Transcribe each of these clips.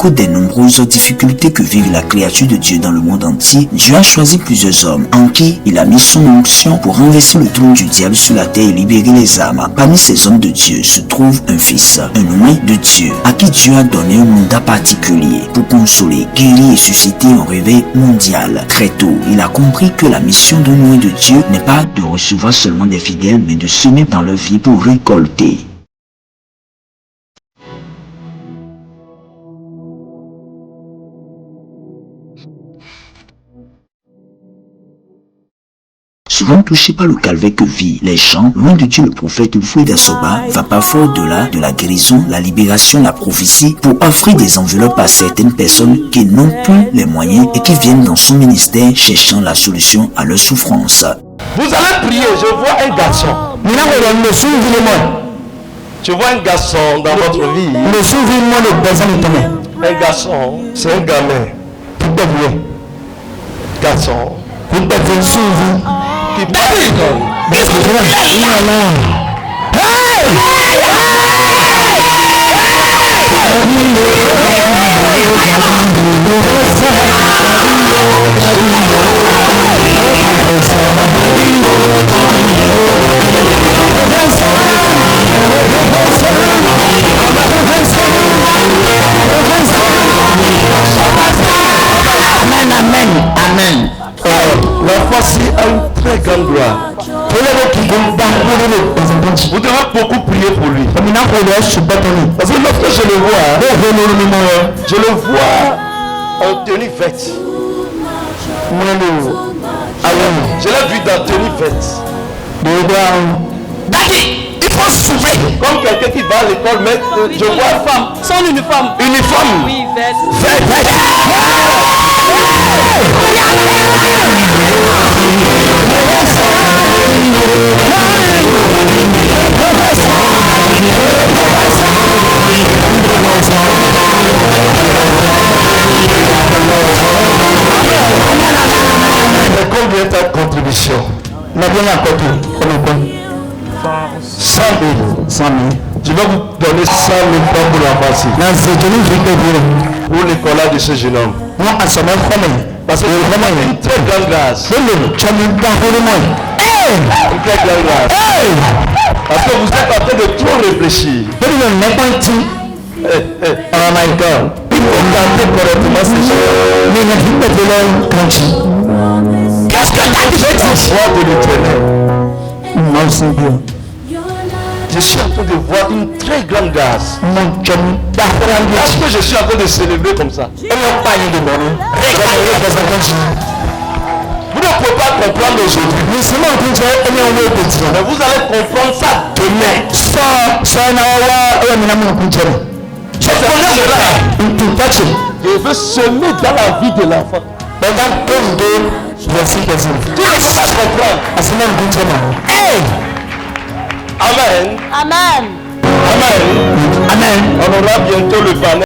cause des nombreuses difficultés que vit la créature de Dieu dans le monde entier, Dieu a choisi plusieurs hommes en qui il a mis son onction pour renverser le trône du diable sur la terre et libérer les âmes. Parmi ces hommes de Dieu se trouve un fils, un oint de Dieu, à qui Dieu a donné un mandat particulier pour consoler, guérir et susciter un réveil mondial. Très tôt, il a compris que la mission d'un oint de Dieu n'est pas de recevoir seulement des fidèles, mais de semer dans leur vie pour récolter. Souvent touchés par le calvaire que vit les gens, loin de Dieu, le prophète Wilfrid Asoba va parfois au-delà de la guérison, la libération, la prophétie pour offrir des enveloppes à certaines personnes qui n'ont plus les moyens et qui viennent dans son ministère cherchant la solution à leur souffrance. Vous allez prier, je vois un garçon. Je vois un garçon dans votre vie. Un garçon, c'est un gamin. Garçon. Qui parle. Amen. La voici a une très grande gloire. Vous devez beaucoup prier pour lui. Parce que lorsque je le vois, je le vois en tenue verte. Je l'ai vu dans tenue verte. Il faut s'ouvrir. Comme quelqu'un qui va à l'école, mais je vois une femme. Son uniforme. Uniforme. Oui, verte. Verte. Combien ta contribution? 100 000. Je vais vous donner 100 000 francs pour la passer. Pour l'école de ce jeune homme. Parce que c'est une très grande grâce. Une très grande grâce. Parce que vous êtes en train de trop réfléchir. Oh my God. Il faut garder correctement ces choses. Qu'est-ce que tu as dit? Foi de l'Éternel. Je suis en train de voir une très grande grâce. Est-ce que je suis en train de célébrer comme ça? Vous ne pouvez pas comprendre aujourd'hui. Mais vous allez comprendre ça demain. Je veux semer dans la vie de l'enfant. Tout le monde va comprendre. Amen. Amen. Amen. On aura bientôt le panel.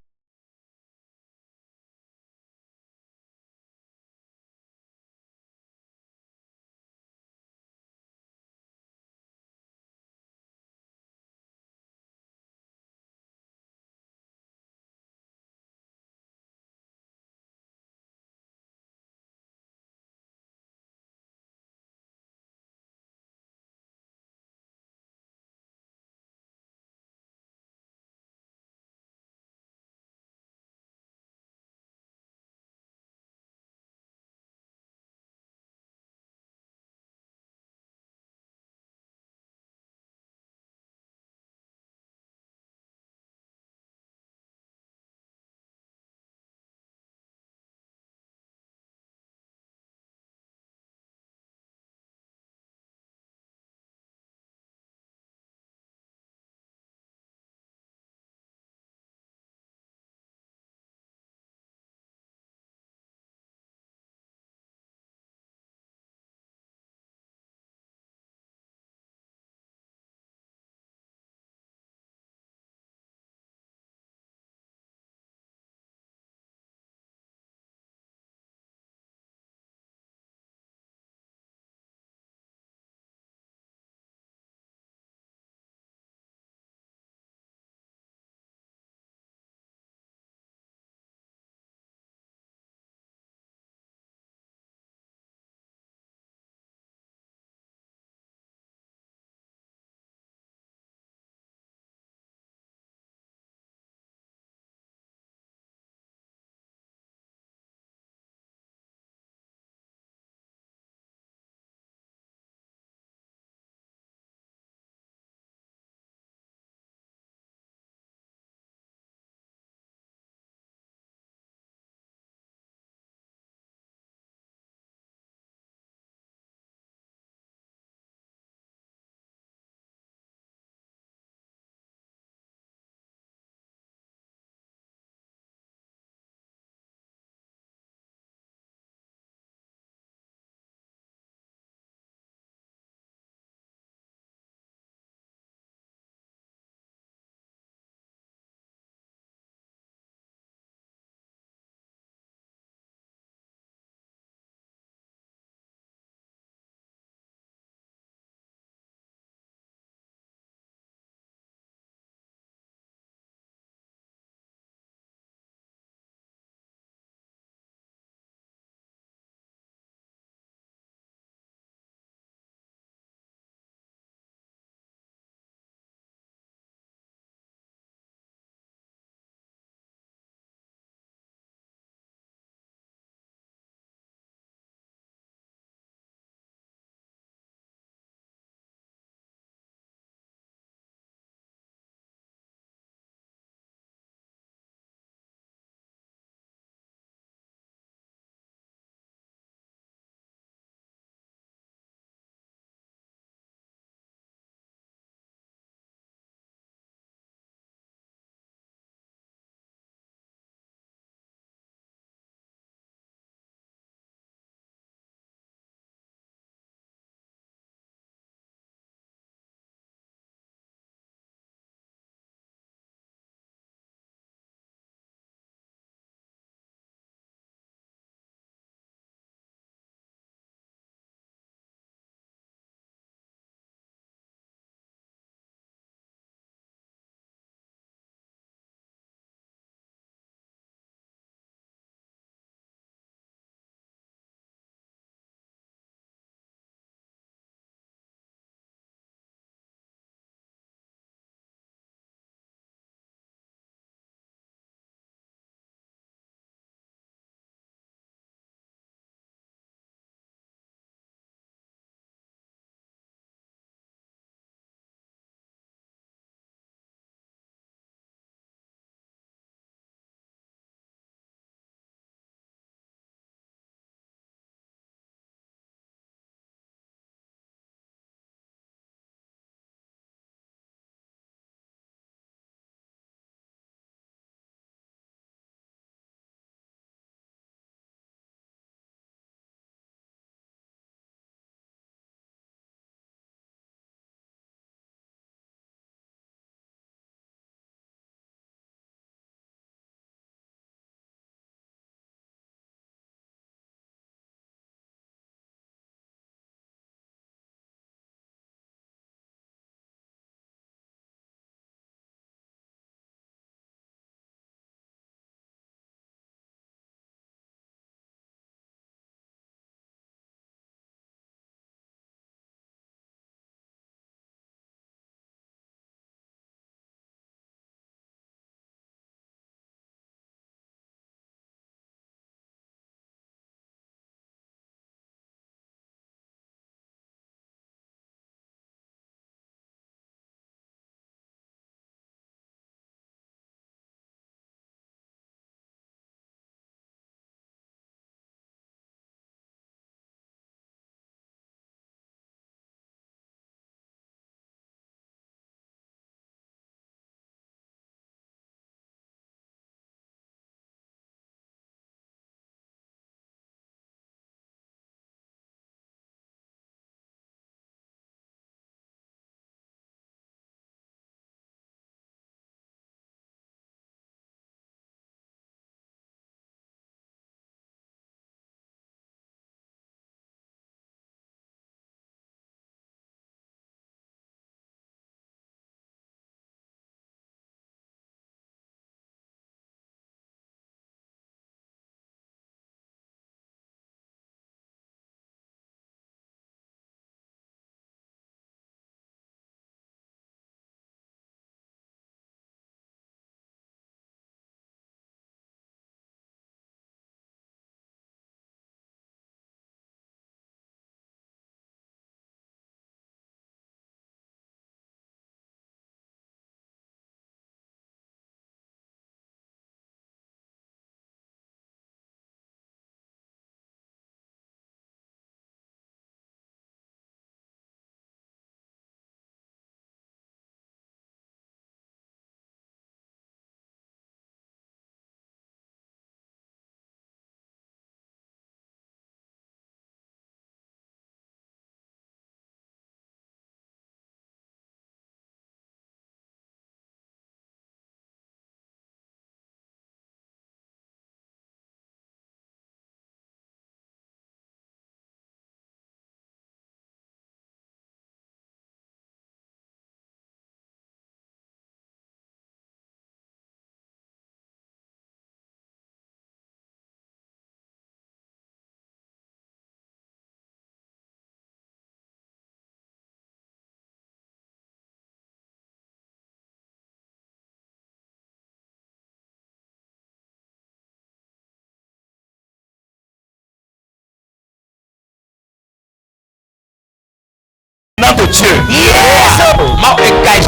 Dieu. Yes. Mau egai.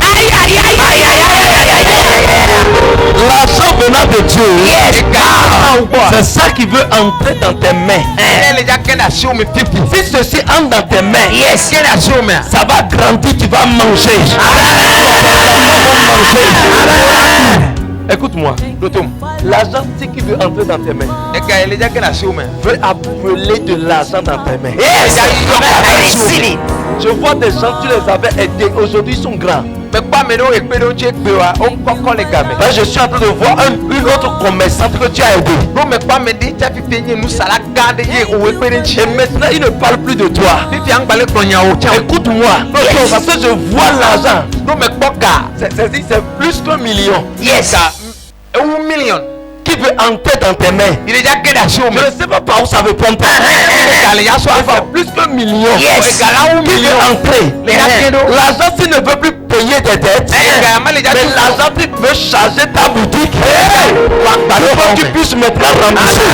Aïe, aïe, aïe, aïe, aïe, aïe, aïe, aïe. L'argent venant de Dieu. Yes. C'est ça qui veut entrer dans tes mains. Si ceci entre dans tes mains, Yes. ça va grandir, tu vas manger. Écoute-moi, l'argent qui veut entrer dans tes mains veut appeler de l'argent dans tes mains. Yes. I receive it. Je vois des gens, tu les avais aidés, aujourd'hui ils sont grands. Là, je suis en train de voir une autre commerçante que tu as aidé. Et maintenant, il ne parle plus de toi. Écoute-moi, parce que je vois l'argent. C'est plus qu'un million. Yes. Qui veut entrer dans tes mains. Je ne sais pas par où ça veut prendre. C'est plus qu'un million. Yes. Qui veut entrer. L'argent, s'il ne veut plus payer des dettes, mais l'argent, tu veux charger ta boutique. Pour que tu puisses maintenant rembourser.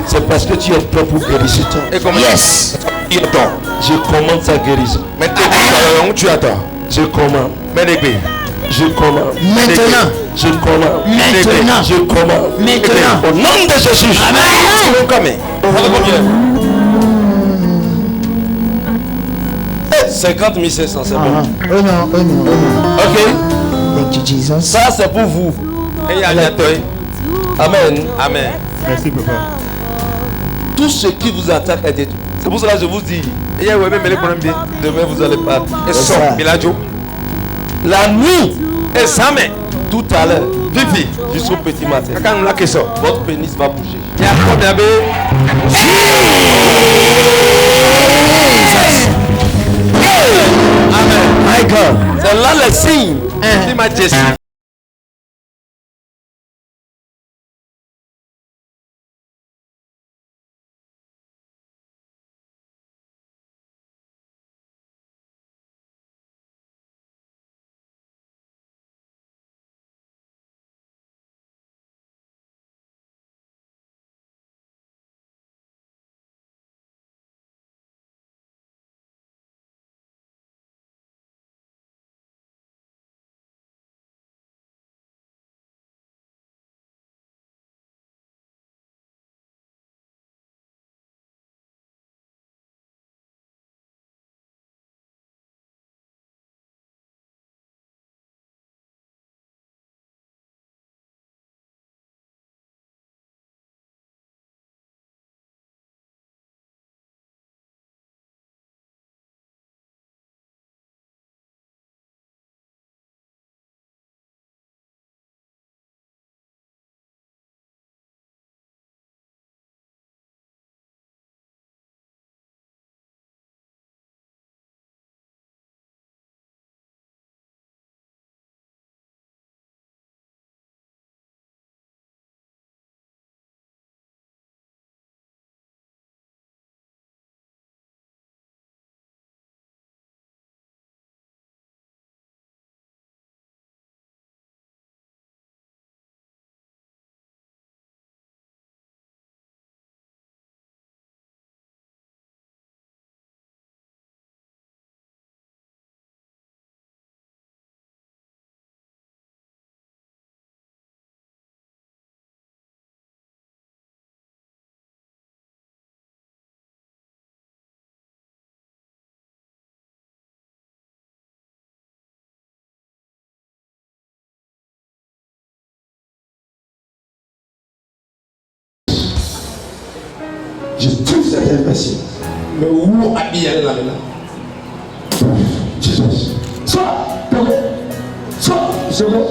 C'est parce que tu es prêt pour guérison. Yes. Je commande sa guérison. Tu attends. Je commande. Je commande. Maintenant. Je commande. Maintenant. Je commande. Maintenant. Au nom de Jésus. Amen. 50 500, c'est bon. Amen. Ok. Thank you, Jesus. Ça, c'est pour vous. Amen. Amen. Merci, papa. Tout ce qui vous attaque est détruit. C'est pour cela que je vous dis. Demain vous allez partir. Et ça. La nuit et jamais. Tout à l'heure. Vivi jusqu'au petit matin. Votre pénis va bouger. Amen. My God. C'est là le signe. Il m'a dit. Je tue cette imbécile. Mais où habiller là maintenant? Jesus. Soit, Togo. Soit, Togo.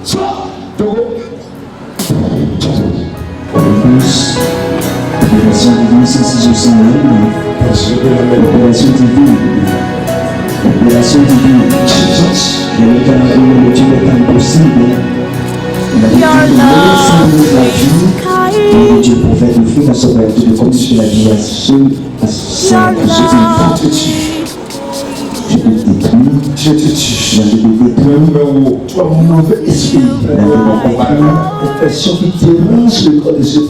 Soit, Togo. Jesus. Opération divine, sensibiliser opération divine. Opération divine. Jesus. Il y a le cas où le Dieu est impossible. Il a dit que le Seigneur la vie, et Dieu prophète le fait dans son père de condition la vie à ceux à sa je te tue. Je te détruis. Je te tue. Je te détruis. Tu as mon mauvais esprit. Confession qui dérange le corps de ce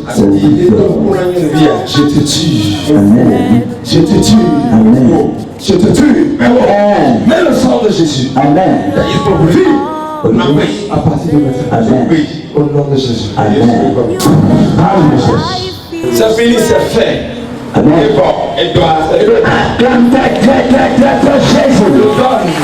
Je te tue. Amen. Je te tue. Amen. Je te tue. Amen. Mais le sang de Jésus. Amen. Il faut vivre. À partir de maintenant. Amen. Au nom de Jésus. Amen. Alléluia. C'est fini, c'est fait. Amen. Et bon, et doit. Jésus.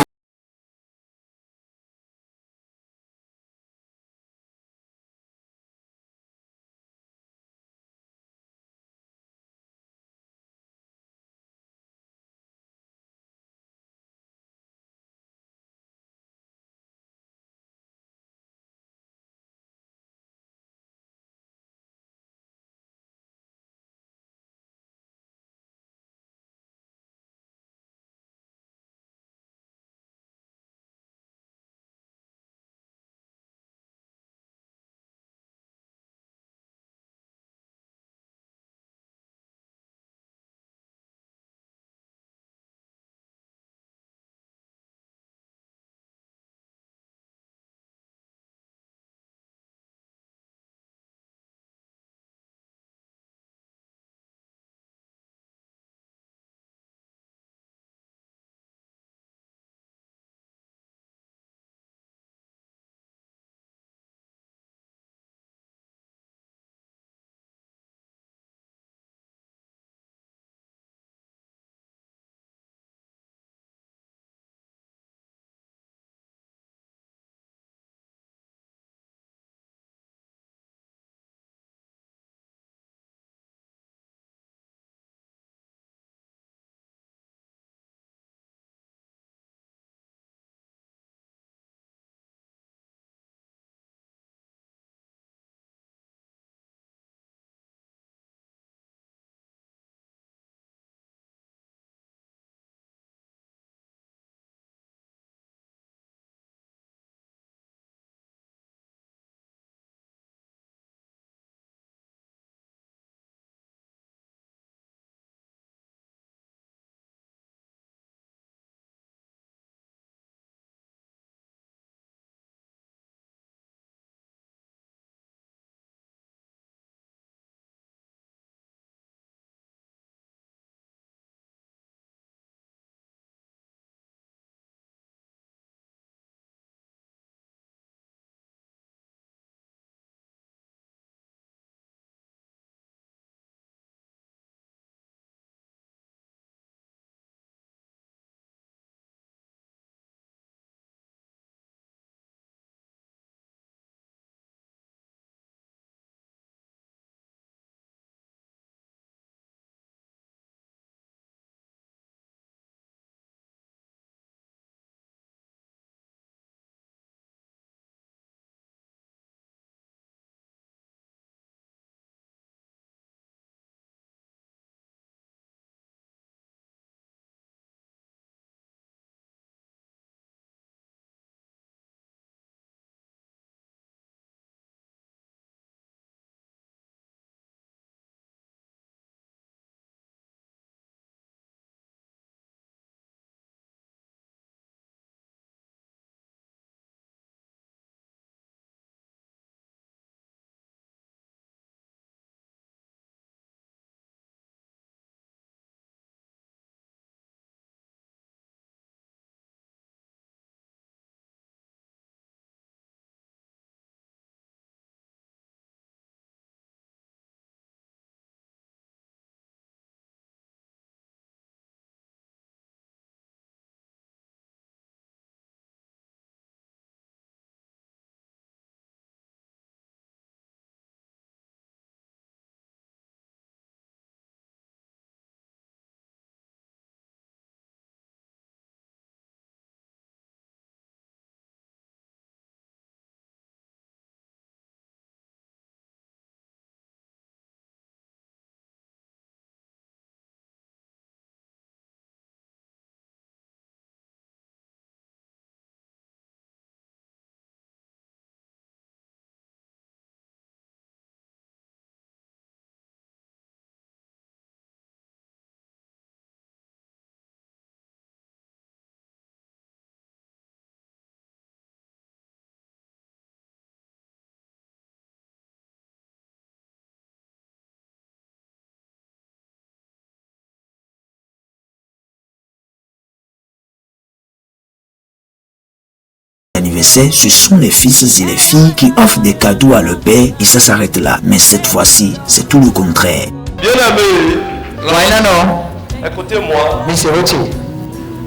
anniversaire, ce sont les fils et les filles qui offrent des cadeaux à leur père et ça s'arrête là. Mais cette fois-ci, c'est tout le contraire. Bien aimé, Why no? écoutez-moi, Miss Erochi.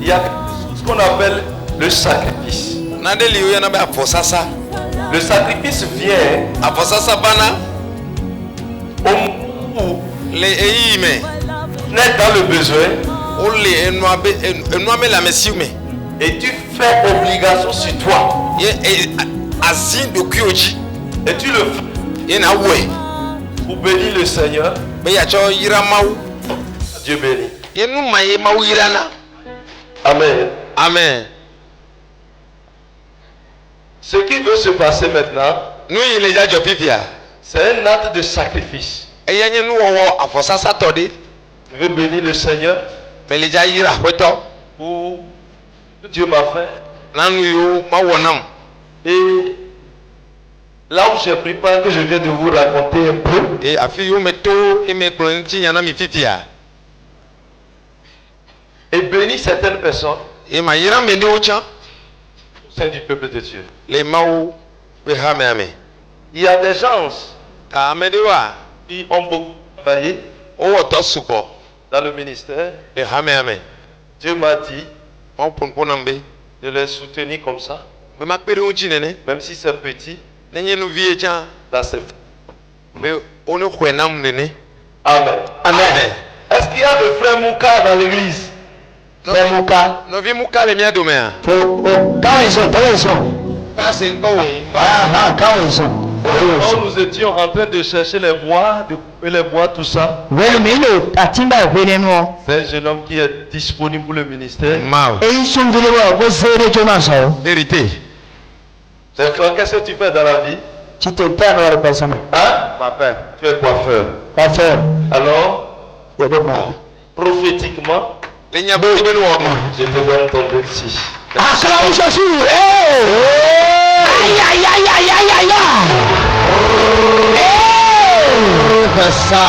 il y a ce qu'on appelle le sacrifice. Le sacrifice vient au moment où naît dans le besoin et tu fais obligation sur toi. Et tu le fais pour bénir le Seigneur. Dieu béni. Amen. Amen. Ce qui veut se passer maintenant, Nous il est déjà pipia. c'est un acte de sacrifice. Et y a nous on a forçé ça tordé. Je veux bénir le Seigneur Mais les gens ira hoto. pour ce que Dieu m'a fait. Nanu yo ma wonam. Et là où j'ai pris part, que je viens de vous raconter un peu, Et afi yo meto et me klonti yana mi pipia. et bénir certaines personnes Et ma ira me no cha. au sein du peuple de Dieu. Les mau be ha me ame. Il y a des gens Ta me de wa. qui ont beaucoup travaillé O to suko. dans le ministère. Be ha me ame. Dieu m'a dit Mon pon nambe. de les soutenir comme ça, Me ma pere unchi nene. même si c'est petit, Nenye no vie cha. dans ses... Me ono kwenam nene. Amen. Amen. Est-ce qu'il y a le frère Mouka dans l'église? Frère Mouka. No vi muka le mia domea. Quand ils sont? Passe ko. Quand ils sont? Quand nous étions en train de chercher les bois, de couper les bois, tout ça, Well, Milo, Atimba, Veneno. c'est un jeune homme qui est disponible pour le ministère. Mao. Et ils sont venus voir, vous serez Thomas. Vérité. C'est frère, qu'est-ce que tu fais dans la vie? Tu te perds dans la personne. Hein? Ma père. Tu es coiffeur. Pas faire. Alors, Il y a des morts. prophétiquement, Les nya bo be no mo. je te donne ton petit. Ah, c'est là où je suis. Aïe, aïe, aïe, aïe, aïe, aïe, aïe. Ça.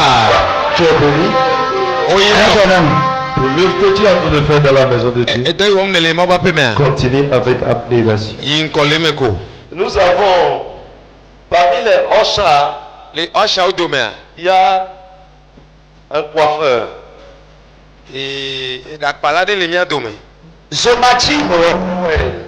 Tu es béni. O yi. Le mieux que tu es en train de faire dans la maison de Dieu, E dai wo mele ma ba pe me. continue avec abnégation. Yin ko le me ko. Nous avons, parmi les Ocha, Le osha o do me. il y a un coiffeur. E da palade le mia do me. Zomati Noël.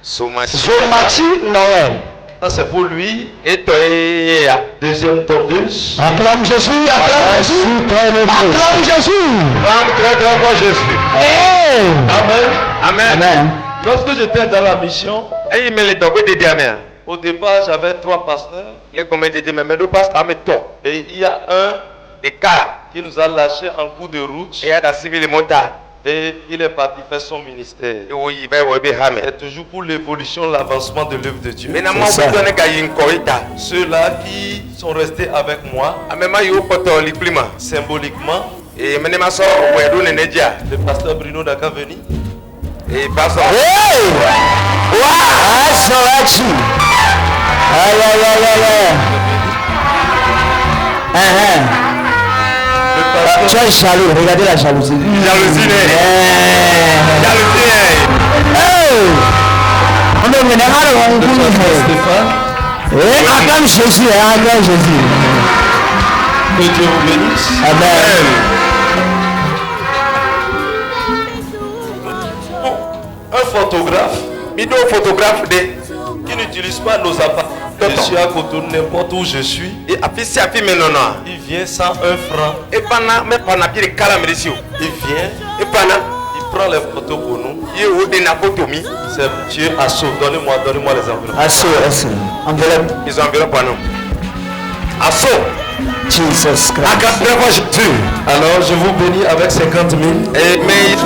So ma si. Zomati Noël. Ça c'est pour lui. E to e ya. Deuxième tordus. Acclame Jésus, acclame Jésus. Acclame Jésus. Femme très très fort Jésus. Amen. Amen. Amen. Lorsque j'étais dans la mission, E yi mele do ko de dia me. au départ j'avais 3 pasteurs. Le ko me de me do pastor me to. Et il y a un De cara. qui nous a lâchés en cours de route. E ya da civil monta. Et il est parti faire son ministère. E wo yi be wo be ha me. C'est toujours pour l'évolution, l'avancement de l'œuvre de Dieu. Me na ma bo to ne ga yin ko ita. Ceux-là qui sont restés avec moi, Ame ma yo poto li plima. symboliquement, E me ne ma so wo do ne ne dia. le pasteur Bruno Dakaveni, E pastor. Resurrection. Aïe, aïe, aïe, aïe, aïe. le Tu pasteur es jaloux, regardez la jalousie. Jalousie ne. Jalousie On est venu à le pasteur Stéphane, acclame Jésus, acclame Jésus. que Dieu vous bénisse. Amen. Un photographe mi do photographe de. qui n'utilise pas nos appareils. Je suis à Cotonou, n'importe où je suis. E afi si afi me no no. Il vient sans 1 franc. E pana me pana bi de kala me de si o. Il vient, E pana il prend les photos pour nous. ye o de na photo mi. C'est Dieu à sauve. Donnez-moi les enveloppes. Asso. Enveloppe. Ils ont environ pas non. Asso. Jesus Christ. Akadreva Jésus. Alors je vous bénis avec 50 000. Et mais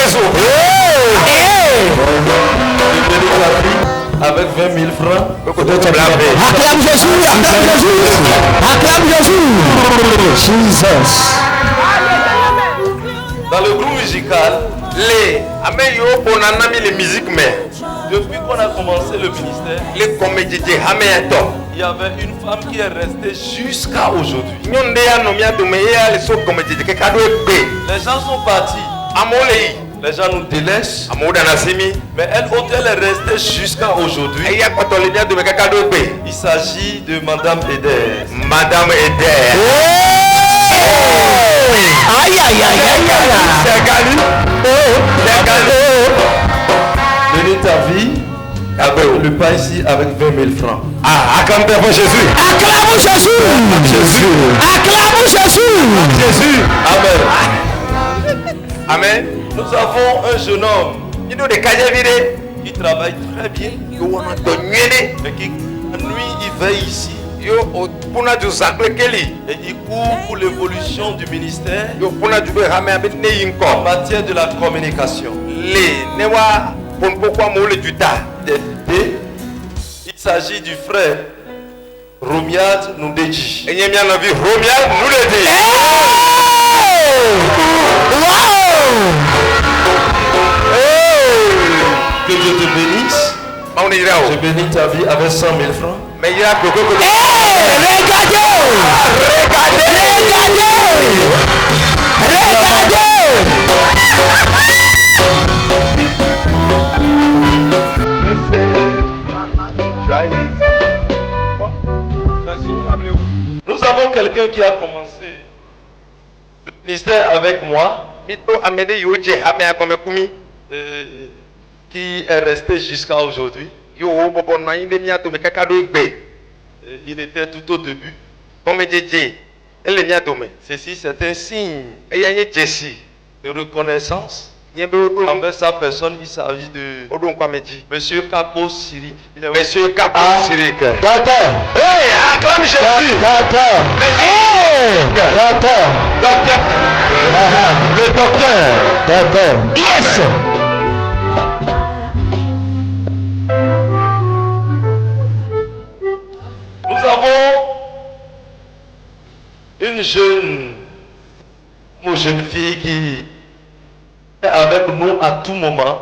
Jésus. Avec 20 000 francs. Acclame Jésus, acclame Jésus, acclame Jésus. Jesus. Dans le groupe musical, Les ameyo bonanami les musiques mais depuis qu'on a commencé le ministère, les comédiens ameyato. il y avait une femme qui est restée jusqu'à aujourd'hui. Nyonde ya nomia domeya les so comédiens que kado ebe. Les gens sont partis. Amolei. Les gens nous délaissent. Amoda nasimi. Mais elle, elle est restée jusqu'à aujourd'hui. Eya kotolemia domeka kado ebe. Il s'agit de Madame Eder. Madame Eder. Aïe aïe aïe aïe aïe. C'est Gali. C'est Gali. Donnez ta vie. Le pas ici avec 20 000 francs. Ah, acclame devant Jésus. Acclame Jésus. Jésus. Acclame Jésus. Jésus. Amen. Amen. Nous avons un jeune homme Il nous décale qui travaille très bien. Mais qui la nuit il veille ici. Yo puna du zakle keli. Et il court pour l'évolution du ministère Yo puna du rame abet ne en yinko. matière de la communication. Le newa pon pourquoi mo le juta. Il s'agit du frère Romiad Nundeji. Enye mia na vie Romia nous le dit. Que Dieu te bénisse. On est là. Je bénis ta vie avec 100 000 francs. Mais il y a beaucoup de Regardez. Nous avons quelqu'un qui a commencé le ministère avec moi, Mito amede yoje ame akome kumi. qui est resté jusqu'à aujourd'hui. Yo bobo na inde mia to me kaka do egbe. Il était tout au début. Comme jeje. Elle mia to me. Ceci, c'est un signe Eya nye jesi. de reconnaissance Nyembe odo envers sa personne. Il s'agit de odo kwa meji. Monsieur Capo Siri. Il est Monsieur Kapo Sirik. Docteur. Hey, acclame Jésus. Docteur. Docteur. Docteur. Le docteur. Docteur. Yes. Nous avons une jeune fille qui est avec nous à tout moment.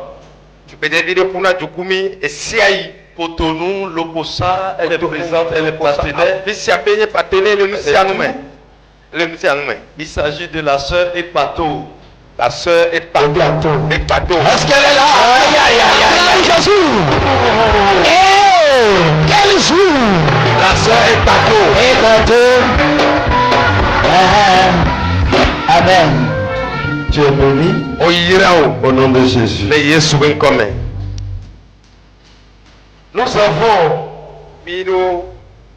Tu peux dire de puna jukumi esiai. Cotonou, Lokosa, elle est présente, elle est partenaire. Bisi apenye partenaire le nusianume. Le nusianume. Il s'agit de la sœur Epato. La sœur est partout. Est partout. Est-ce qu'elle est là? Aïe aïe aïe aïe. Jésus. Quel jour. La sœur est partout. Et partout. Amen. Tu es béni Oyirao. au nom de Jésus. Le Yesu ben comme. Nous avons Mino.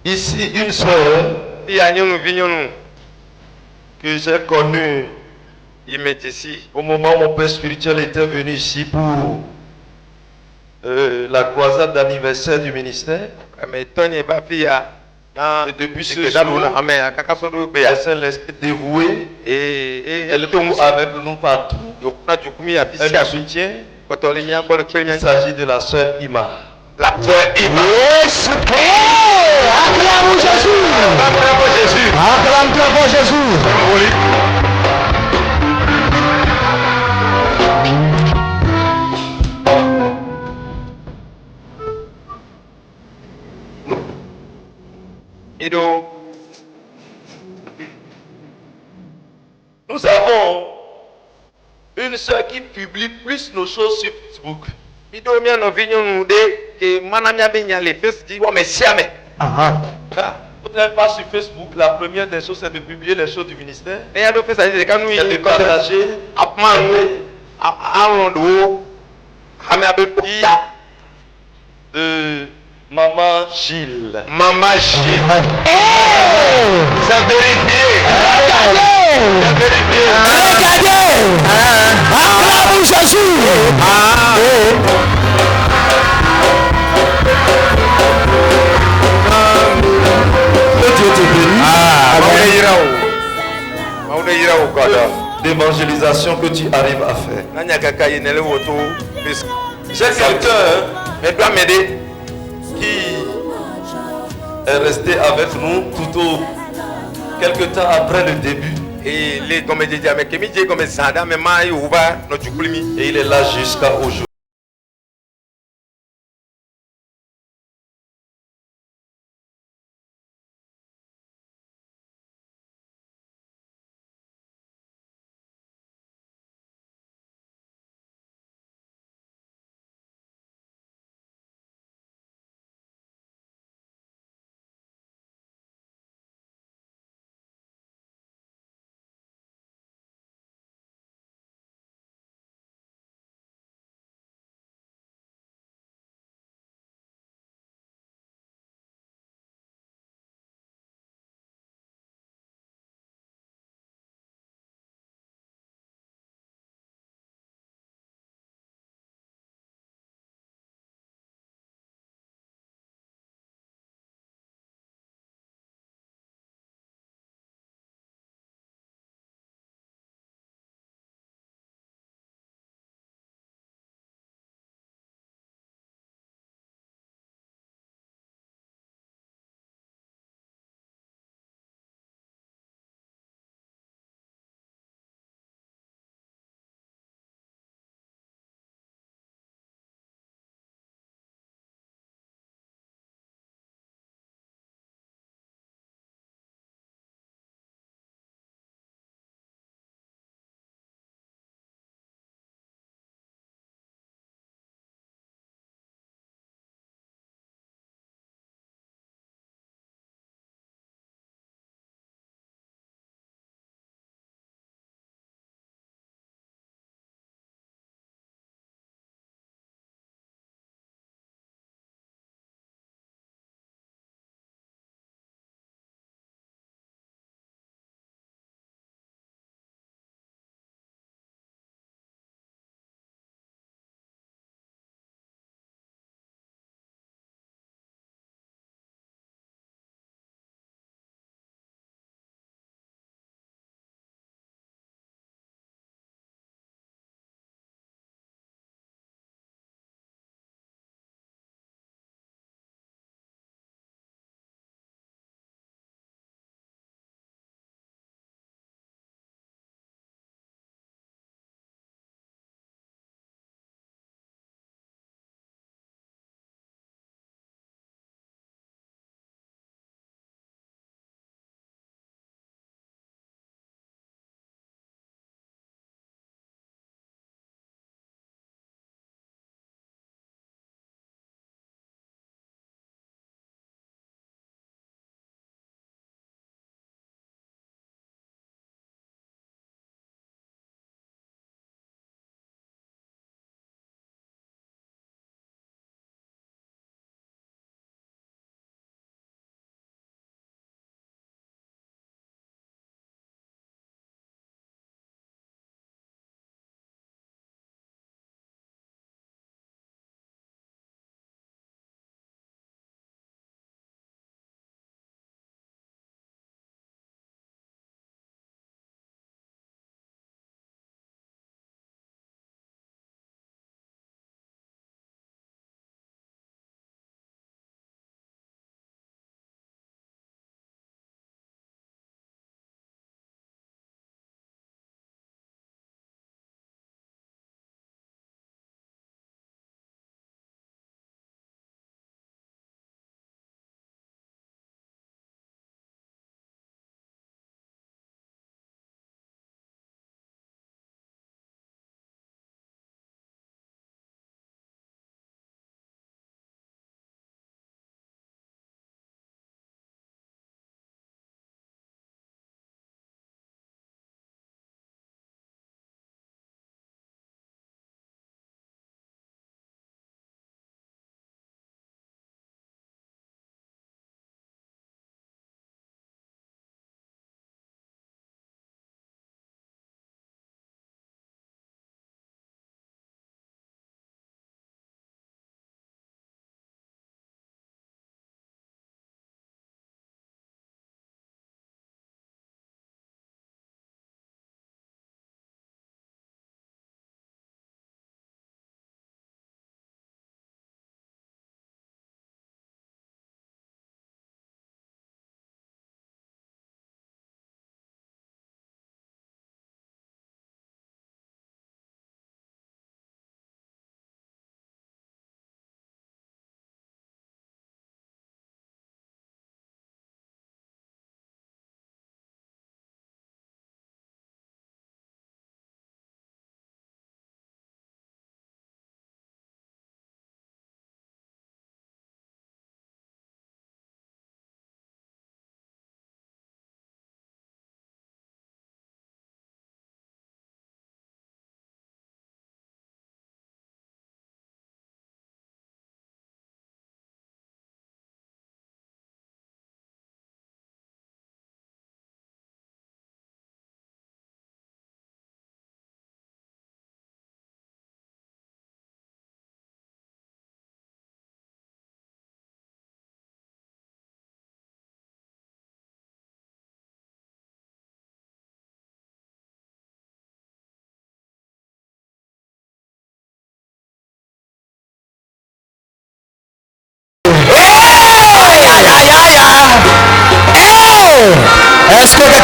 ici une sœur Il y a une vignonu. que j'ai connue Il met ici. au moment où mon père spirituel était venu ici pour la croisade d'anniversaire du ministère. Mais Tony va pia. Et depuis ce C'est jour, Amen. Kakasodo be. elle s'est laissée dévouée. Et Elle court avec nous partout. Yokuna jukumi a bisi Elle nous a soutient. kotolimia kwa kwenye. Il s'agit de la sœur Ima. La sœur Ima. Yes. Acclame Jésus. Acclame Jésus. Acclame-toi pour Jésus. Ido. Nous avons une sœur qui publie plus nos choses sur Facebook. Ido mia no vignonu de que manamia benya le Facebook wa mesiame. Vous n'êtes pas sur Facebook. La première des choses, c'est de publier les choses du ministère. Et ya do fait ça de kanu Et de yi partager. apman arondo ame abetia De Maman Gilles. Maman Gilles. C'est vérifié. Regardez. Regardez. Acclame Jésus. D'évangélisation prestations que tu arrives à faire. Nanya kaka yenele woto bis. J'ai quelqu'un Mais doit m'aider. qui est resté avec nous tout au quelque temps après le début. Et les comme je dis avec Kemi comme Zanda mais mai uva no chukulimi. Et il est là jusqu'à aujourd'hui.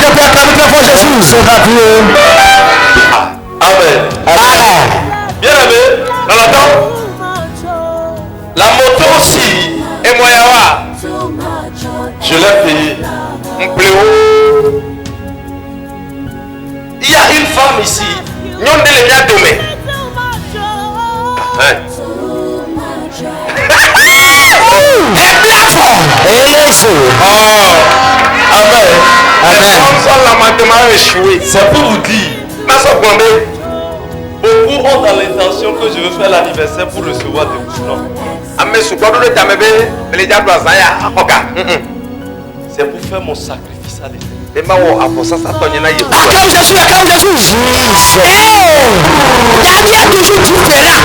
tes pieds, acclame très fort Jésus. C'est gratuit. Amen. Amen. Bien aimé, on entend. La moto aussi, et moi, je l'ai payé. Un pléau. Il y a une femme ici. Nous avons les biens dommés. Amen. Amen. C'est pour vous dire. Beaucoup ont dans l'intention que je veux faire l'anniversaire pour recevoir des boulons. C'est pour faire mon sacrifice à l'éternel. Acclame Jésus, acclame Jésus. David a toujours différent.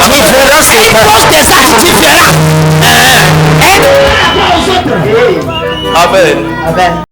Différence, il pose des actes différents. Amen. Amen.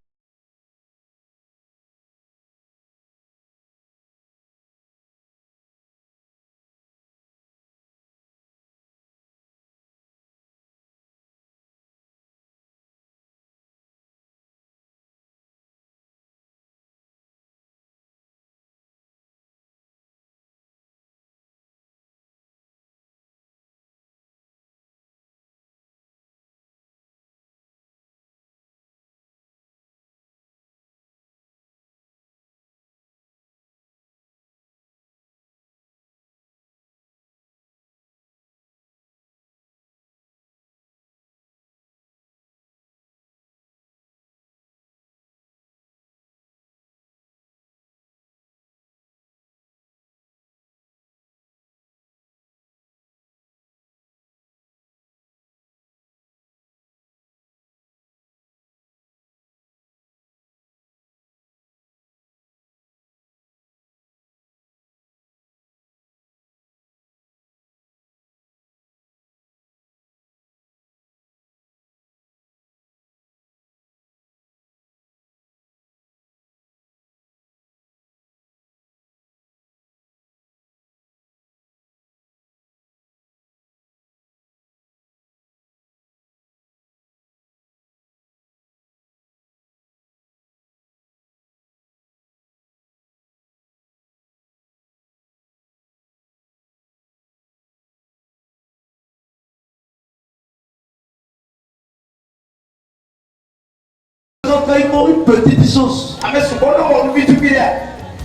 Ils une petite chose.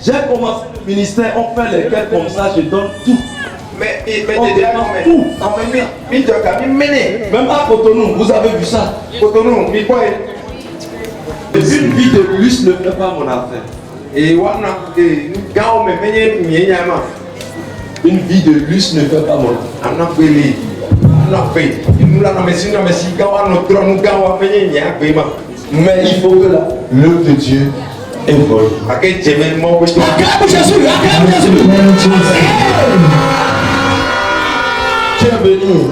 J'ai commencé le ministère, on fait les quêtes comme ça, je donne tout. Mais On donne tout. Même à Cotonou, vous avez vu ça. Cotonou, une vie de luxe ne fait pas mon affaire. Une vie de luxe ne fait pas mon affaire. Mais il faut que l'œuvre de Dieu évolue. Acclame Jésus, acclame Jésus. Tu es béni.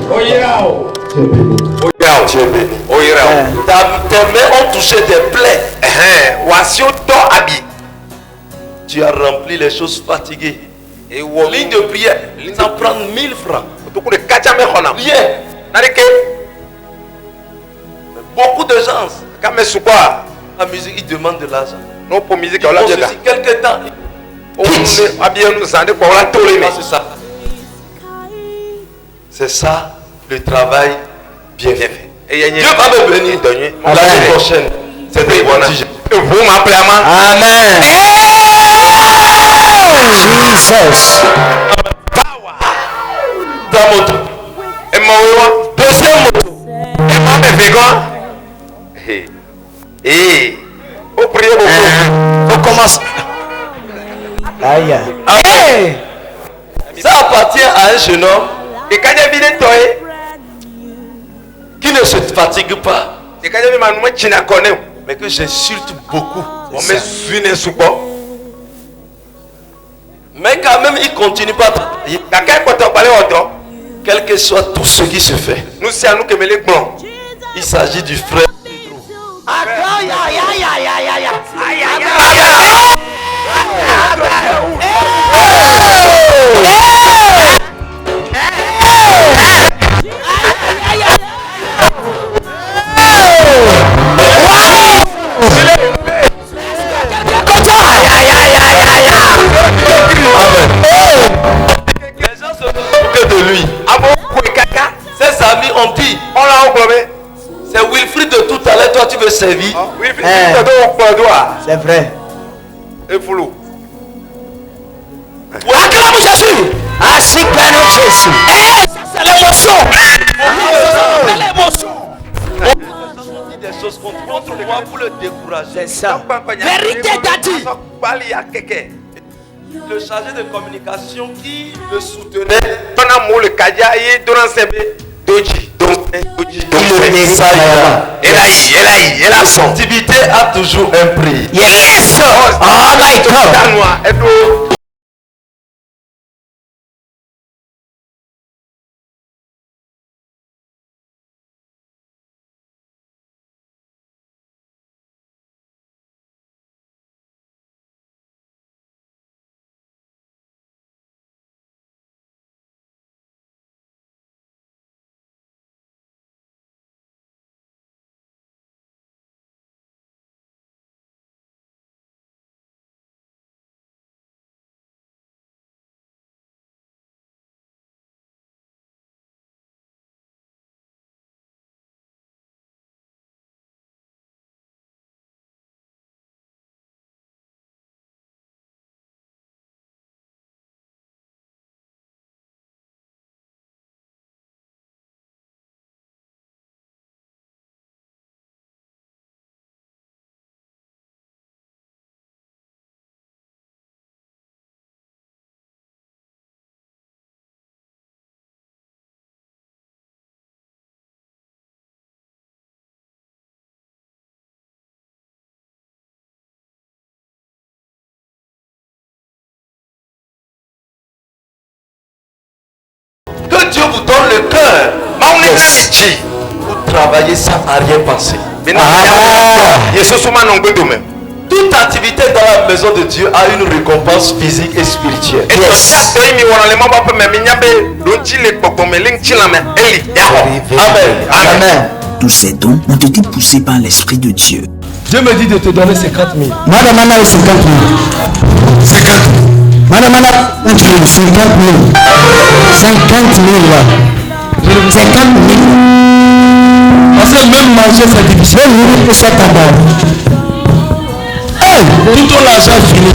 Tu es béni. Tes mains ont touché des plaies. Tu as rempli les choses fatiguées. Ligne de prière, ça prend 1000 francs. Rien. Beaucoup de gens, la musique, ils demandent de l'argent. Non, pour musique, Ils posent aussi quelques temps. C'est ça le travail bien fait. Dieu va me bénir l'année prochaine. C'est très bon. Vous m'appelez Amen. Jesus. Ta moto. et mon Deuxième moto. et moi me fais quoi? Vous priez beaucoup. On commence. Aïe. Hey. Ça appartient à un jeune homme Et quand j'ai vu des toys, qui ne se fatigue pas, et quand j'ai vu ma nouvelle china connaît, mais que j'insulte beaucoup. on me suit les sous-bois. Mais quand même, il continue pas à travailler. Quelqu'un peut te parler autant. Quel que soit tout ce qui se fait, Nous, c'est à nous que me les blancs. il s'agit du frère. On l'a englobé. C'est Wilfried de tout à l'heure, toi tu veux servir. Oui, C'est vrai. et flou. Acclame Jésus. Ainsi que notre Jésus. C'est l'émotion. C'est l'émotion. On dit des choses contre moi pour le décourager. C'est ça. Vérité d'Adi. Le chargé de communication qui le soutenait, Donna Moule Kadia et Donna Sebe. Doji. le message là. La sensibilité a toujours un prix. Yes. Oh my God. Que Dieu vous donne le cœur pour travailler sans arrière-pensée. Toute activité dans la maison de Dieu a une récompense physique et spirituelle. Amen. Tous ces dons ont été poussés par l'Esprit de Dieu. Dieu me dit de te donner 50 000. Madame, 50 000. 50 000. Madame, 50 000. 50 000. 50 000. Parce que même manger c'est difficile. Tout ton argent fini.